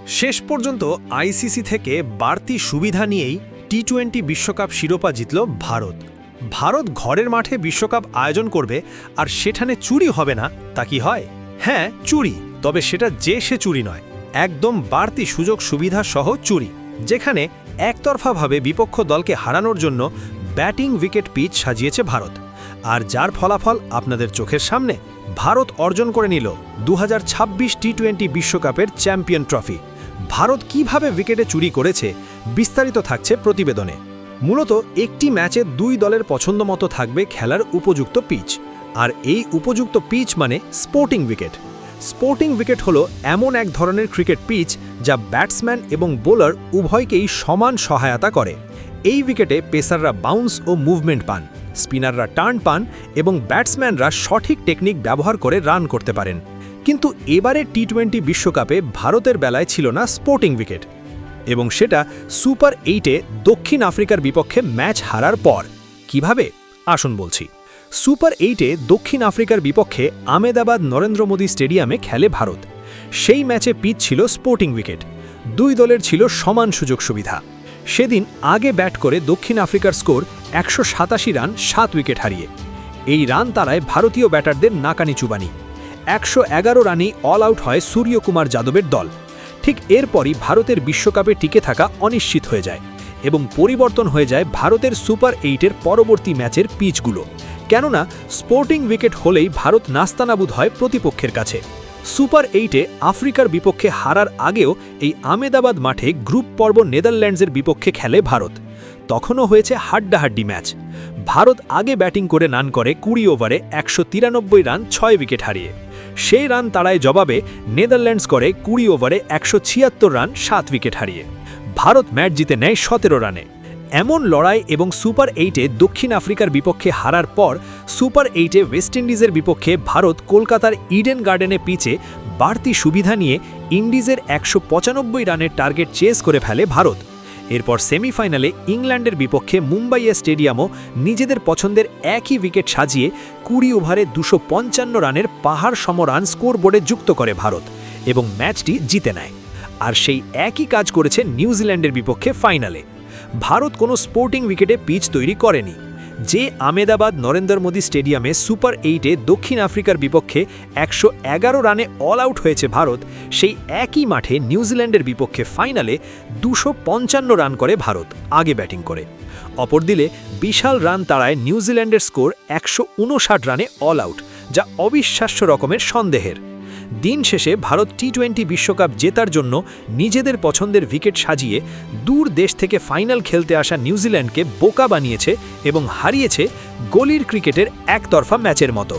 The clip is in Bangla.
শেষ পর্যন্ত আইসিসি থেকে বাড়তি সুবিধা নিয়েই টি-20 বিশ্বকাপ শিরোপা জিতল ভারত। ভারত ঘরের মাঠে বিশ্বকাপ আয়োজন করবে আর সেখানে চুরি হবে না তা কি হয়? হ্যাঁ, চুরি, তবে সেটা যে সে চুরি নয়, একদম বাড়তি সুযোগ সুবিধা সহ চুরি, যেখানে একতরফাভাবে বিপক্ষ দলকে হারানোর জন্য ব্যাটিং উইকেট পিচ সাজিয়েছে ভারত। আর যার ফলাফল আপনাদের চোখের সামনে, ভারত অর্জন করে নিল 2026 টি-20 বিশ্বকাপের চ্যাম্পিয়ন ট্রফি। ভারত কিভাবে উইকেটে চুরি করেছে বিস্তারিত থাকছে প্রতিবেদনে। মূলত একটি ম্যাচে দুই দলের পছন্দ মতো থাকবে খেলার উপযুক্ত পিচ, আর এই উপযুক্ত পিচ মানে স্পোর্টিং উইকেট। স্পোর্টিং উইকেট হলো এমন এক ধরনের ক্রিকেট পিচ যা ব্যাটসম্যান এবং বোলার উভয়কেই সমান সহায়তা করে। এই উইকেটে পেসাররা বাউন্স ও মুভমেন্ট পান, স্পিনাররা টার্ন পান এবং ব্যাটসম্যানরা সঠিক টেকনিক ব্যবহার করে রান করতে পারেন। কিন্তু এবারে টি-20 বিশ্বকাপে ভারতের বেলায় ছিল না স্পোর্টিং উইকেট, এবং সেটা সুপার 8-এ দক্ষিণ আফ্রিকার বিপক্ষে ম্যাচ হারার পর। কিভাবে? আসুন বলছি। সুপার 8-এ দক্ষিণ আফ্রিকার বিপক্ষে আহমেদাবাদ নরেন্দ্র মোদী স্টেডিয়ামে খেলে ভারত। সেই ম্যাচে পিচ ছিল স্পোর্টিং উইকেট, দুই দলের ছিল সমান সুযোগ সুবিধা। সেদিন আগে ব্যাট করে দক্ষিণ আফ্রিকার স্কোর 187 রান 7 উইকেট হারিয়ে। এই রান তাড়ায় ভারতীয় ব্যাটারদের নাকানি চুবানি। 111 রানেই অল আউট হয় সূর্যকুমার যাদবের দল। ঠিক এরপরই ভারতের বিশ্বকাপে টিকে থাকা অনিশ্চিত হয়ে যায় এবং পরিবর্তন হয়ে যায় ভারতের সুপার 8-এর পরবর্তী ম্যাচের পিচগুলো। কেননা স্পোর্টিং উইকেট হলেই ভারত নাস্তানাবুদ হয় প্রতিপক্ষের কাছে। সুপার 8-এ আফ্রিকার বিপক্ষে হারার আগেও এই আহমেদাবাদ মাঠে গ্রুপ পর্ব নেদারল্যান্ডসের বিপক্ষে খেলে ভারত। তখনও হয়েছে হাড্ডাহাড্ডি ম্যাচ। ভারত আগে ব্যাটিং করে রান করে 20 ওভারে 193 রান 6 উইকেট হারিয়ে। সেই রান তাড়ায় জবাবে নেদারল্যান্ডস করে 20 ওভারে 176 রান 7 উইকেট হারিয়ে। ভারত ম্যাচ জিতে নেয় 17 রানে। এমন লড়াই এবং সুপার 8-এ দক্ষিণ আফ্রিকার বিপক্ষে হারার পর সুপার 8-এ ওয়েস্ট ইন্ডিজের বিপক্ষে ভারত কলকাতার ইডেন গার্ডেনে পিচে বাড়তি সুবিধা নিয়ে ইন্ডিজের 195 রানের টার্গেট চেস করে ফেলে ভারত। এরপর সেমিফাইনালে ইংল্যান্ডের বিপক্ষে মুম্বাইয়ে স্টেডিয়ামও নিজেদের পছন্দের একই উইকেট সাজিয়ে 20 ওভারে 255 রানের পাহাড় সম রান স্কোরবোর্ডে যুক্ত করে ভারত এবং ম্যাচটি জিতে নেয়। আর সেই একই কাজ করেছে নিউজিল্যান্ডের বিপক্ষে ফাইনালে। ভারত কোনো স্পোর্টিং উইকেটে পিচ তৈরি করেনি। যে আহমেদাবাদ নরেন্দ্র মোদী স্টেডিয়ামে সুপার 8-এ দক্ষিণ আফ্রিকার বিপক্ষে 111 রানে অল আউট হয়েছে ভারত, সেই একই মাঠে নিউজিল্যান্ডের বিপক্ষে ফাইনালে 255 রান করে ভারত আগে ব্যাটিং করে। অপরদিকে বিশাল রান তাড়ায় নিউজিল্যান্ডের স্কোর 159 রানে অল আউট, যা অবিশ্বাস্য রকমের সন্দেহের। দিন শেষে ভারত টি-20 বিশ্বকাপ জেতার জন্য নিজেদের পছন্দের উইকেট সাজিয়ে দূর দেশ থেকে ফাইনাল খেলতে আসা নিউজিল্যান্ডকে বোকা বানিয়েছে এবং হারিয়েছে গলির ক্রিকেটের একতরফা ম্যাচের মতো।